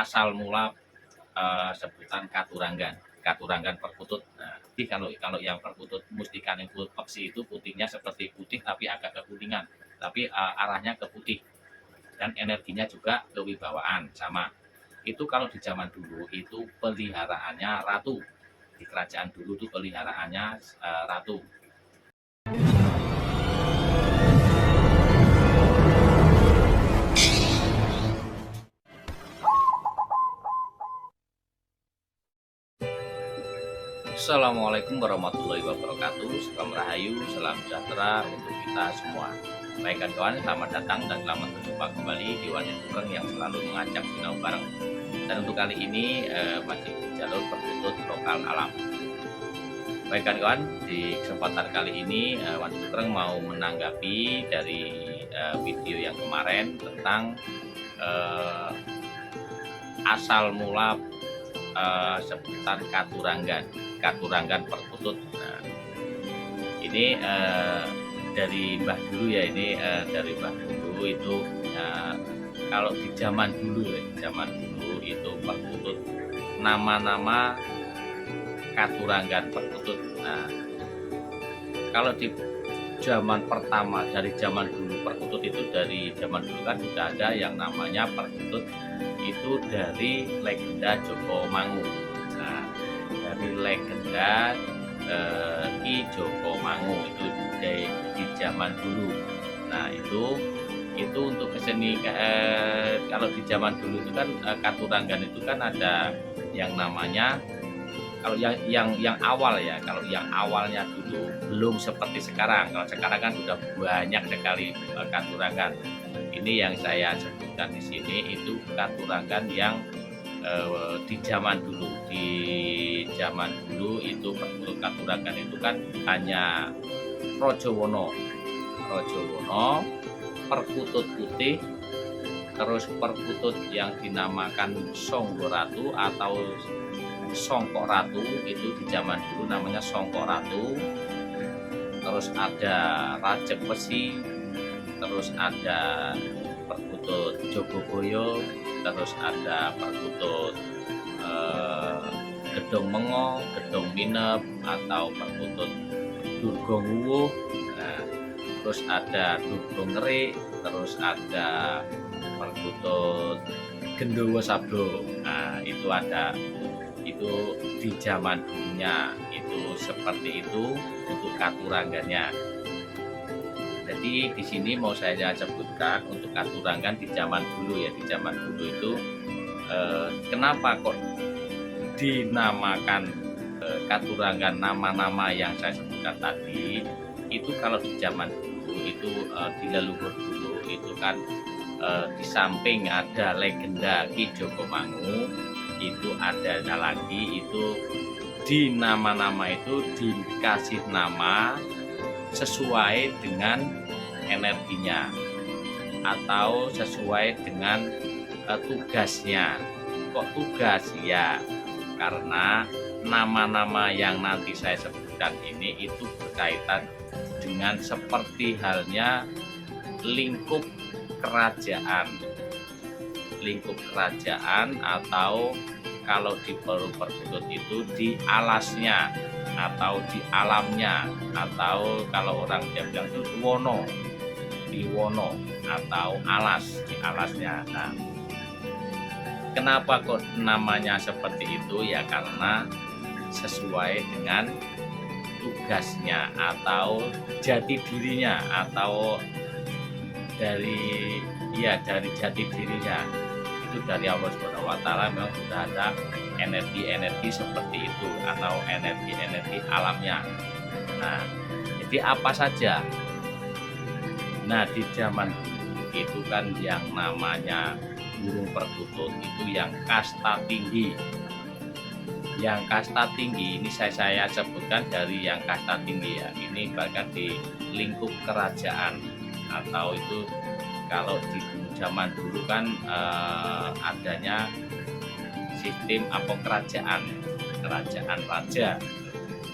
asal mula sebutan Katuranggan. Katuranggan perkutut. Nah, jadi kalau yang perkutut mustika yang peksi itu putihnya seperti putih tapi agak kekuningan, tapi arahnya ke putih dan energinya juga kewibawaan sama. Itu kalau di zaman dulu itu peliharaannya ratu. Di kerajaan dulu itu peliharaannya ratu. Assalamualaikum warahmatullahi wabarakatuh. Salam rahayu, salam sejahtera untuk kita semua. Baik kawan, selamat datang dan selamat berjumpa kembali di Wajib Tukreng yang selalu mengajak sinau bareng. Dan untuk kali ini masih di jalur perkutut lokal alam. Baik kawan, di kesempatan kali ini Wajib Tukreng mau menanggapi dari video yang kemarin tentang asal mula sebutan Katuranggan perkutut. Nah, ini dari Mbah dulu ya, ini dari Mbah dulu itu kalau di zaman dulu itu perkutut, nama-nama Katuranggan perkutut. Nah, kalau di zaman pertama, dari zaman dulu perkutut itu, dari zaman dulu kan sudah ada yang namanya perkutut itu dari legenda Joko Mangu. Nah, dari legenda Ki Joko Mangu itu di zaman dulu. Nah, itu untuk keseni kalau di zaman dulu itu kan Katuranggan itu kan ada yang namanya, kalau yang awal ya, kalau yang awalnya dulu belum seperti sekarang. Kalau sekarang kan sudah banyak sekali Katuranggan. Ini yang saya sebutkan di sini itu Katuranggan yang di zaman dulu. Di zaman dulu itu perkutut Katuranggan itu kan hanya Rojowono, perkutut putih, terus perkutut yang dinamakan Songgo Ratu atau Songkok Ratu, itu di zaman dulu namanya Songkok Ratu. Terus ada Rajek Besi, terus ada perkutut Jogoboyo, terus ada perkutut Gedong Mengo, Gedong Minep atau perkutut Durgong Wuwuh. Nah, terus ada Durgong Ngerik, terus ada perkutut Gendowo Sabdo. Nah, itu ada, itu di zaman dulunya itu seperti itu untuk Katuranggannya. Jadi di sini mau saya sebutkan untuk Katuranggan di zaman dulu ya, di zaman dulu itu kenapa kok dinamakan Katuranggan, nama-nama yang saya sebutkan tadi itu. Kalau di zaman dulu itu di leluhur dulu itu kan di samping ada legenda Ki Joko Mangu, itu ada lagi itu di nama-nama itu dikasih nama sesuai dengan energinya atau sesuai dengan tugasnya. Kok tugas? Ya, karena nama-nama yang nanti saya sebutkan ini itu berkaitan dengan seperti halnya lingkup kerajaan atau kalau di perkutut itu di alasnya atau di alamnya, atau kalau orang Jawa bilang itu wono atau alas, di alasnya. Nah, kenapa kok namanya seperti itu? Ya karena sesuai dengan tugasnya atau jati dirinya, atau dari jati dirinya itu dari Allah Subhanahu wa taala. Memang sudah ada energi-energi seperti itu atau energi-energi alamnya. Nah, jadi apa saja? Nah, di zaman dulu itu kan yang namanya burung perkutut itu yang kasta tinggi. Yang kasta tinggi ini saya sebutkan dari yang kasta tinggi ya. Ini bahkan di lingkup kerajaan, atau itu kalau di zaman dulu kan adanya sistem apa kerajaan raja.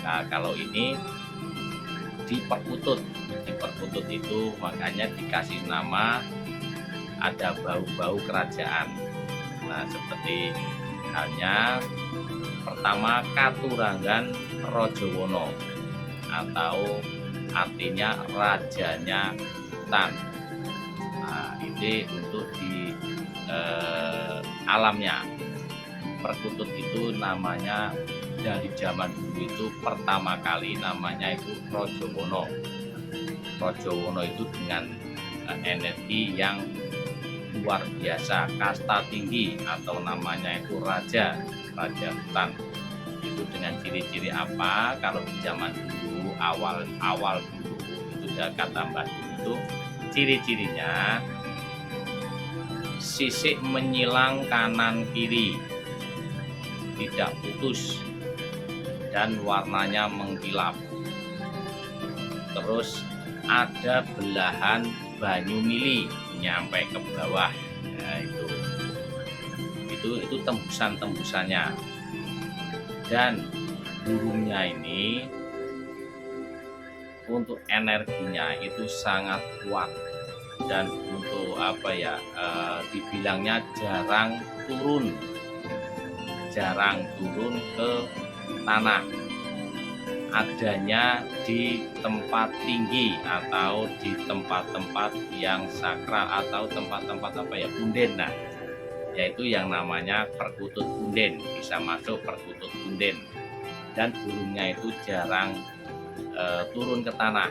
Nah, kalau ini di perkutut itu makanya dikasih nama ada bau-bau kerajaan. Nah, seperti halnya pertama Katuranggan Rajawana atau artinya rajanya hutan. Nah, ini untuk di alamnya. Perkutut itu namanya dari zaman dulu itu pertama kali namanya itu Rajawana. Rajawana itu dengan energi yang luar biasa, kasta tinggi atau namanya itu raja hutan. Itu dengan ciri-ciri apa? Kalau di zaman dulu awal dulu itu kata Mbah Dulu itu ciri-cirinya sisik menyilang kanan kiri, tidak putus, dan warnanya mengkilap. Terus ada belahan banyu mili nyampe ke bawah. Nah, itu tembusannya. Dan burungnya ini untuk energinya itu sangat kuat, dan untuk dibilangnya jarang turun ke tanah, adanya di tempat tinggi atau di tempat-tempat yang sakral atau tempat-tempat punden. Nah, yaitu yang namanya perkutut punden, bisa masuk perkutut punden. Dan burungnya itu jarang turun ke tanah,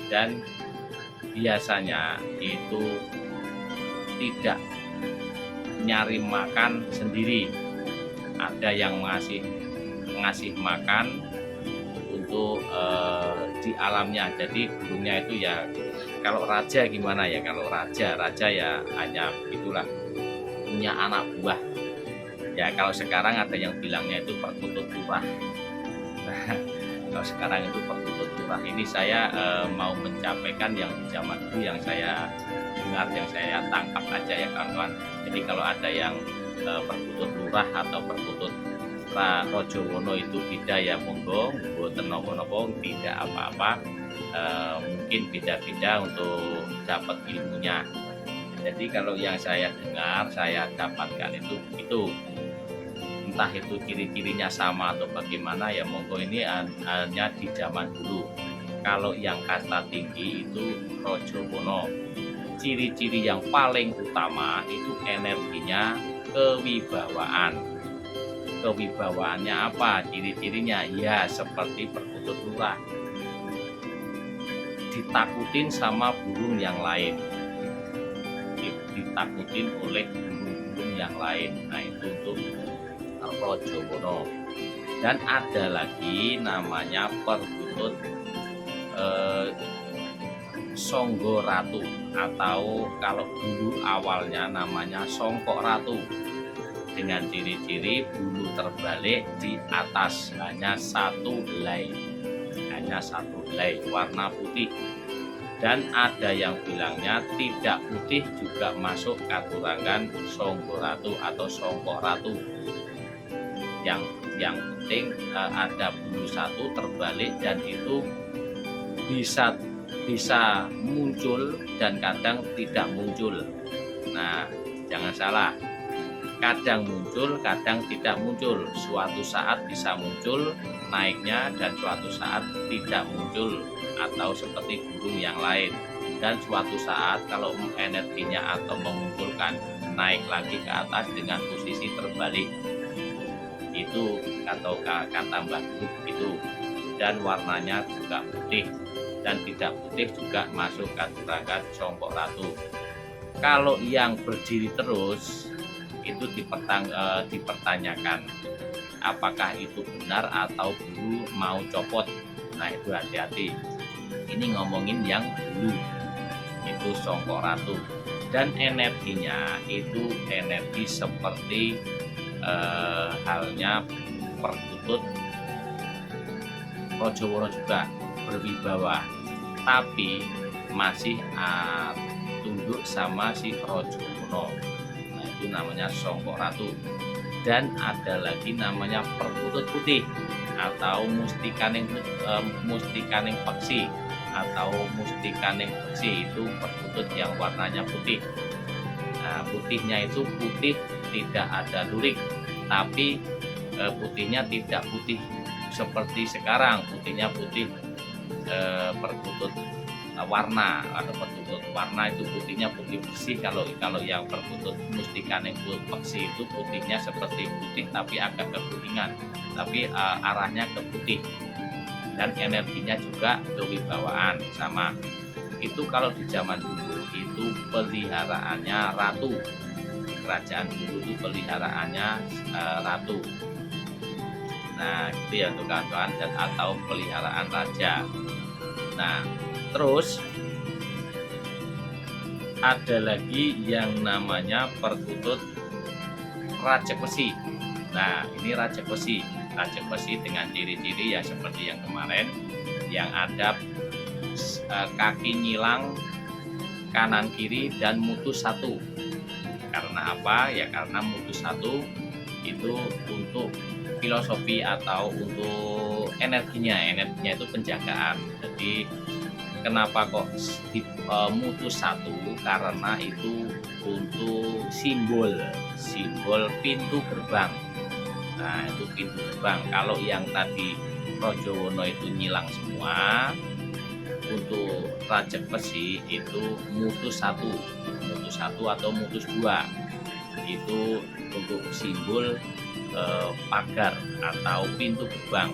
dan biasanya itu tidak nyari makan sendiri, ada yang ngasih makan untuk di alamnya. Jadi burungnya itu ya, kalau raja gimana ya, kalau raja ya hanya itulah punya anak buah ya. Kalau sekarang ada yang bilangnya itu perkutut lurah. Nah, kalau sekarang itu perkutut lurah ini saya mau mencapaikan yang di zaman dulu yang saya dengar, yang saya tangkap aja ya kawan-kawan. Jadi kalau ada yang perkutut lurah atau perkutut Rajawana itu beda ya, monggo mboten napa-napa, tidak apa-apa. Mungkin beda-beda untuk dapat ilmunya. Jadi kalau yang saya dengar, saya dapatkan itu entah itu ciri-cirinya sama atau bagaimana ya, monggo ini hanya di zaman dulu. Kalau yang kasta tinggi itu Rajawana, ciri-ciri yang paling utama itu energinya kewibawaan. Kewibawaannya apa? Ciri-cirinya ya seperti perkutut lurah, ditakutin sama burung yang lain, ditakutin oleh burung-burung yang lain. Nah, itu untuk Rajawana. Dan ada lagi namanya perkutut Sangga Ratu, atau kalau dulu awalnya namanya Songkok Ratu, dengan ciri-ciri bulu terbalik di atas, hanya satu helai warna putih. Dan ada yang bilangnya tidak putih juga masuk Katuranggan Sangga Ratu atau Songkok Ratu. Yang penting ada bulu satu terbalik, dan itu bisa muncul dan kadang tidak muncul. Nah, jangan salah, kadang muncul, kadang tidak muncul. Suatu saat bisa muncul naiknya, dan suatu saat tidak muncul atau seperti burung yang lain. Dan suatu saat kalau energinya atau memunculkan, naik lagi ke atas dengan posisi terbalik. Itu atau kata Mbah Dulu itu. Dan warnanya juga putih, dan tidak putih juga masuk Katuranggan Sangga Ratu. Kalau yang berdiri terus itu dipertanyakan apakah itu benar atau dulu mau copot. Nah, itu hati-hati, ini ngomongin yang dulu itu Sangga Ratu. Dan energinya itu energi seperti halnya perkutut Rajawana juga, berwibawa, tapi masih tunduk sama si Rajawana. Nah, itu namanya Sangga Ratu. Dan ada lagi namanya perkutut putih atau mustikaning peksi atau mustikaning peksi, itu perkutut yang warnanya putih. Nah, putihnya itu putih tidak ada lurik, tapi putihnya tidak putih seperti sekarang. Putihnya putih perkutut warna, atau perkutut warna itu putihnya putih bersih. Kalau yang perkutut mustika peksi itu putihnya seperti putih tapi agak kekuningan, tapi arahnya ke putih, dan energinya juga kewibawaan sama. Itu kalau di zaman dulu itu peliharaannya ratu, kerajaan dulu itu peliharaannya ratu. Nah itu ya untuk kawan-kawan, dan atau peliharaan raja. Nah terus ada lagi yang namanya perkutut Rajapesi. Nah ini Rajapesi dengan ciri-ciri ya seperti yang kemarin, yang ada kaki nyilang kanan kiri dan mutus satu. Karena apa? Ya karena mutus satu itu untuk filosofi atau untuk energinya itu penjagaan. Jadi kenapa kok mutus satu? Karena itu untuk simbol pintu gerbang. Nah itu pintu gerbang. Kalau yang tadi Rojowono itu nyilang semua, untuk Rajapesi itu mutus satu atau mutus dua, itu untuk simbol pagar atau pintu gerbang.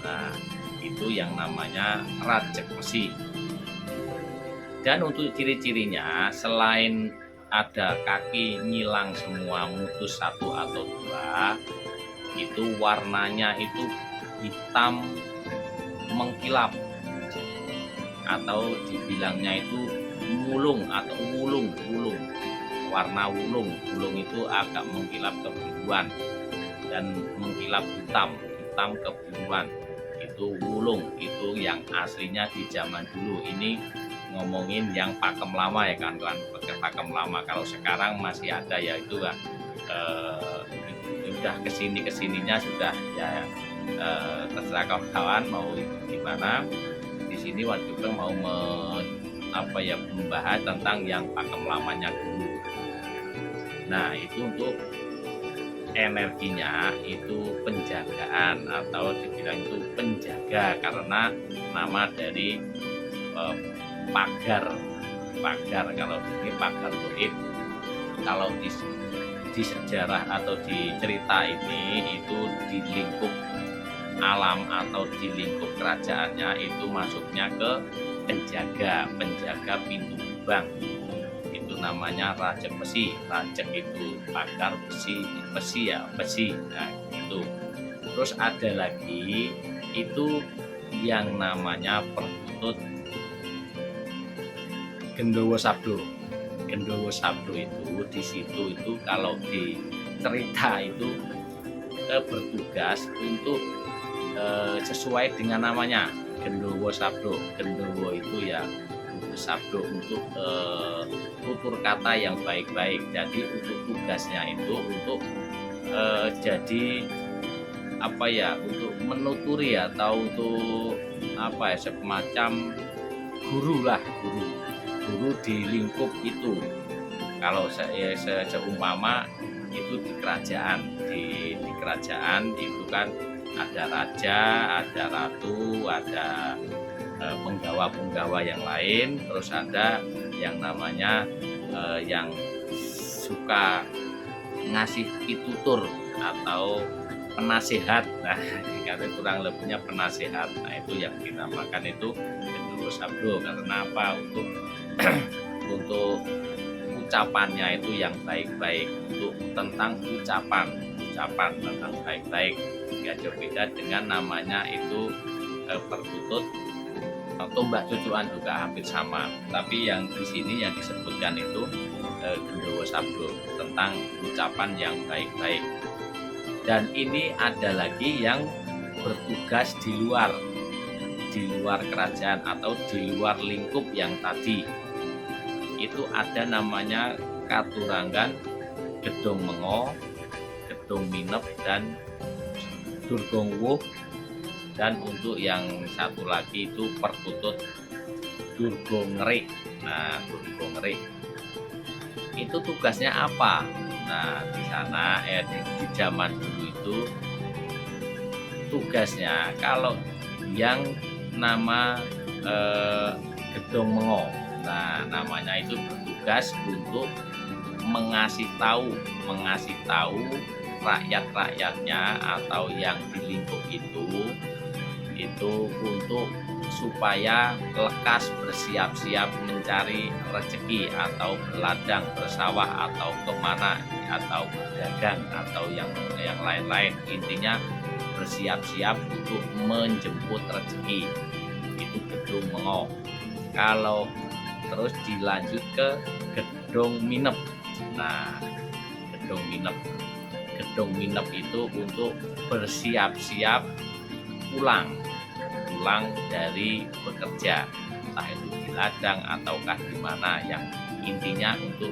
Nah itu yang namanya Rajapesi. Dan untuk ciri-cirinya, selain ada kaki nyilang semua mutus satu atau dua, itu warnanya itu hitam mengkilap, atau dibilangnya itu wulung atau wulung, warna wulung itu agak mengkilap kebiruan dan mengkilap hitam kebiruan, itu wulung. Itu yang aslinya di zaman dulu. Ini ngomongin yang pakem lama ya kawan-kawan, pakem lama. Kalau sekarang masih ada ya itu kan sudah kesininya sudah ya terserah kawan-kawan mau gimana. Di sini waktu itu mau membahas tentang yang pakem lamanya dulu. Nah itu untuk energinya itu penjagaan, atau dibilang itu penjaga karena nama dari pagar. Kalau ini pagar goib. Kalau di sejarah atau di cerita ini itu di lingkup alam atau di lingkup kerajaannya itu masuknya ke penjaga pintu gerbang. Itu namanya Rajapesi. Rajap itu pagar, besi. Nah itu. Terus ada lagi itu yang namanya perkutut Gendowo Sabdo itu di situ itu kalau di cerita itu bertugas untuk sesuai dengan namanya Gendowo Sabdo. Gendowo itu ya Sabdo untuk tutur kata yang baik-baik. Jadi untuk tugasnya itu untuk jadi untuk menuturi atau untuk semacam guru di lingkup itu. Kalau saya seumpama itu di kerajaan itu kan ada raja, ada ratu, ada penggawa yang lain, terus ada yang namanya yang suka ngasih pitutur atau penasehat. Nah karena kurang lebihnya penasehat. Nah itu yang dinamakan itu Gendowo Sabdo. Karena apa? Untuk ucapannya itu yang baik-baik, untuk tentang ucapan tentang baik-baik. Nggak jauh beda dengan namanya itu perkutut tombak cucuan, juga hampir sama. Tapi yang di sini yang disebutkan itu Gendowo Sabdo, tentang ucapan yang baik-baik. Dan ini ada lagi yang bertugas di luar kerajaan atau di luar lingkup yang tadi. Itu ada namanya Katuranggan, Gedong Mengo, Gedong Minep, dan Durgongwuh. Dan untuk yang satu lagi itu perkutut Durgongeri. Nah Durgongeri itu tugasnya apa? Nah, di sana di zaman dulu itu tugasnya kalau yang nama gedong mengo. Nah, namanya itu bertugas untuk mengasih tahu rakyat-rakyatnya atau yang di lingkup itu untuk supaya lekas bersiap-siap mencari rezeki atau berladang, bersawah atau kemana atau berdagang atau yang lain-lain. Intinya bersiap-siap untuk menjemput rezeki. Itu gedung mengo. Kalau terus dilanjut ke gedung minep. Nah, gedung minep itu untuk bersiap-siap pulang dari bekerja, entah itu di ladang ataukah di mana, yang intinya untuk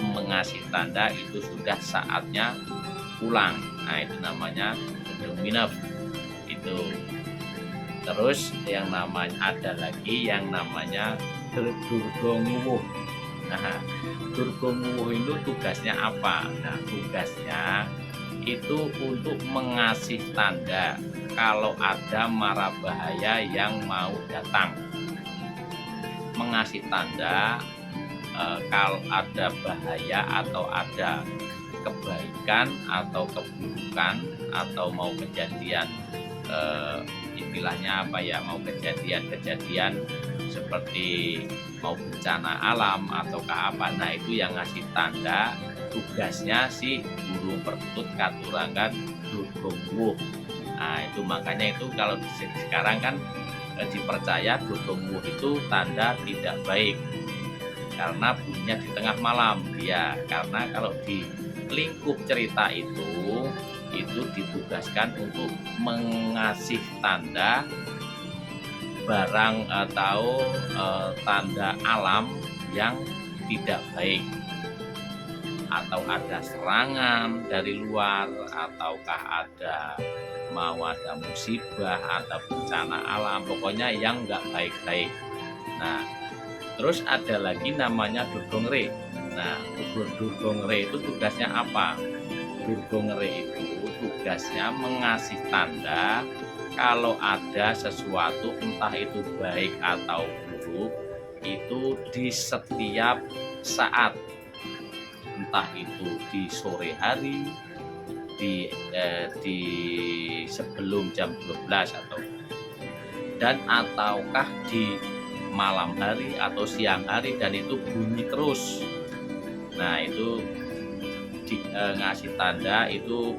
mengasih tanda itu sudah saatnya pulang. Nah, itu namanya gedung minep itu. Terus yang namanya ada lagi yang namanya durgonguwuh. Nah, durgonguwuh itu tugasnya apa? Nah, tugasnya itu untuk mengasih tanda kalau ada mara bahaya yang mau datang. Mengasih tanda kalau ada bahaya atau ada kebaikan atau keburukan atau mau kejadian istilahnya apa ya, mau kejadian seperti mau bencana alam ataukah apa. Nah, itu yang ngasih tanda tugasnya si burung perkutut Katurangan durgonguwuh. Nah, itu makanya itu kalau sekarang kan dipercaya durgonguwuh itu tanda tidak baik karena bunyinya di tengah malam. Ya, karena kalau di lingkup cerita itu ditugaskan untuk mengasih tanda barang atau tanda alam yang tidak baik, atau ada serangan dari luar, ataukah ada musibah atau bencana alam, pokoknya yang nggak baik-baik. Nah, terus ada lagi namanya durgongre. Nah, durgongre itu tugasnya apa? Durgongre itu tugasnya mengasih tanda kalau ada sesuatu entah itu baik atau buruk itu di setiap saat, entah itu di sore hari, di sebelum jam 12 ataukah di malam hari atau siang hari, dan itu bunyi terus. Nah, itu ngasih tanda itu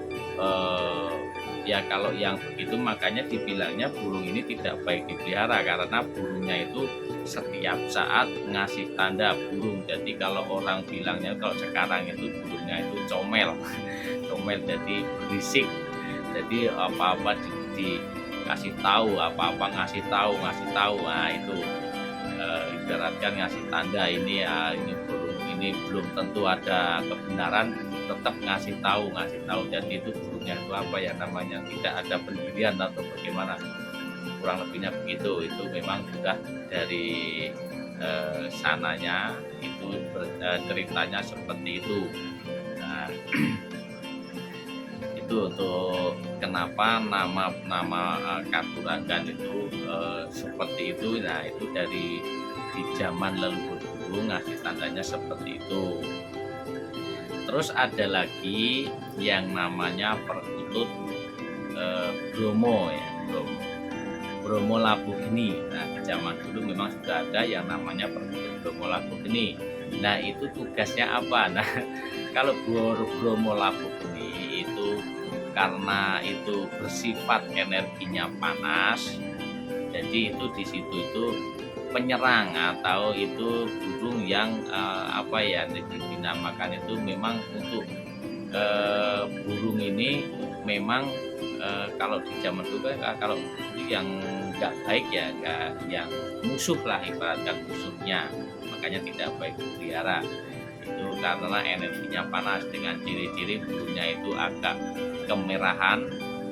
ya kalau yang begitu makanya dibilangnya burung ini tidak baik dipelihara, karena burungnya itu setiap saat ngasih tanda burung. Jadi kalau orang bilangnya kalau sekarang itu burungnya itu comel jadi berisik, jadi apa-apa dikasih tahu, apa-apa ngasih tahu. Nah, itu ibaratkan ngasih tanda ini ya, ini burung ini belum tentu ada kebenaran, tetap ngasih tahu. Jadi itu burungnya itu apa ya namanya, tidak ada pendirian atau bagaimana, kurang lebihnya begitu. Itu memang sudah dari sananya itu ceritanya seperti itu. Nah, itu untuk kenapa nama Katurangan itu seperti itu. Nah, itu dari di zaman leluhur dulu ngasih tandanya seperti itu. Terus ada lagi yang namanya perkutut Bromo ya, Bromo Labugeni. Nah, di zaman dulu memang sudah ada yang namanya perkutut Bromo Labugeni. Nah, itu tugasnya apa? Nah, kalau Bromo Labugeni itu karena itu bersifat energinya panas, jadi itu di situ itu penyerang atau itu burung yang apa ya dinamakan itu memang untuk burung ini memang kalau di zaman dulu kalau yang nggak baik ya, yang musuh lah, ibaratkan musuhnya, makanya tidak baik dipelihara. Itu karena energinya panas, dengan ciri-ciri burungnya itu agak kemerahan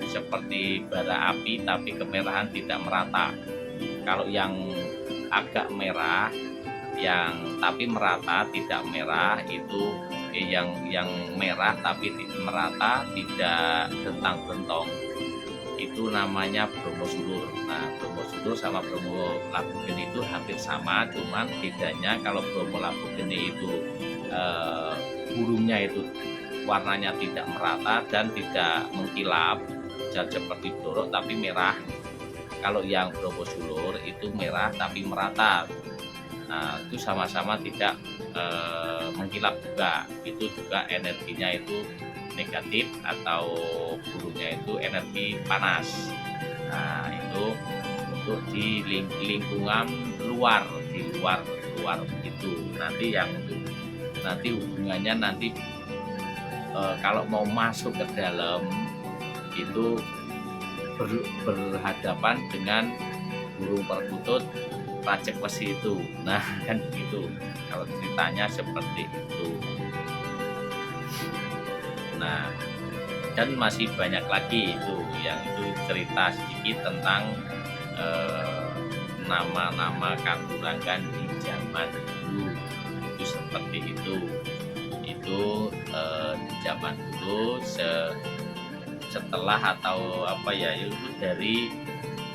seperti bara api, tapi kemerahan tidak merata. Kalau yang agak merah yang tapi merata tidak merah itu yang merah tapi merata tidak bentang-bentong itu namanya Bromo Sulur. Nah, Bromo Sulur sama Bromo Labugeni itu hampir sama, cuman bedanya kalau Bromo Labugeni itu burungnya itu warnanya tidak merata dan tidak mengkilap seperti dorok tapi merah. Kalau yang Bromo Sulur itu merah tapi merata. Nah, itu sama-sama tidak mengkilap juga. Itu juga energinya itu negatif atau burungnya itu energi panas. Nah, itu untuk di lingkungan luar, di luar begitu. Nanti yang untuk nanti hubungannya nanti kalau mau masuk ke dalam itu berhadapan dengan burung perkutut racek besi itu. Nah, kan begitu kalau ceritanya seperti itu. Nah, dan masih banyak lagi itu yang itu cerita sedikit tentang nama-nama Katurangan di zaman dulu itu seperti itu. Itu di zaman dulu setelah atau apa ya, itu dari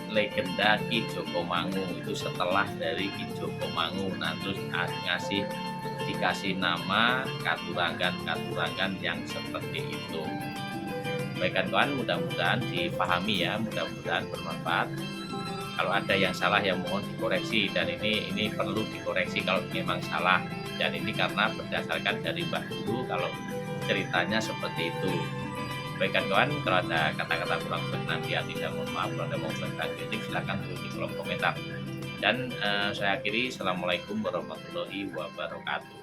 legenda Ki Jokomangu, itu setelah dari Ki Jokomangu. Nah, terus dikasih nama Katurangan yang seperti itu. Baik kawan, mudah-mudahan dipahami ya, mudah-mudahan bermanfaat. Kalau ada yang salah ya mohon dikoreksi, dan ini perlu dikoreksi kalau memang salah. Dan ini karena berdasarkan dari Mbah dulu kalau ceritanya seperti itu. Baik kawan, kalau ada kata-kata kurang berkenan di hati dan mohon maaf, kalau ada mau kritik silakan tulis di kolom komentar. Dan saya akhiri, assalamualaikum warahmatullahi wabarakatuh.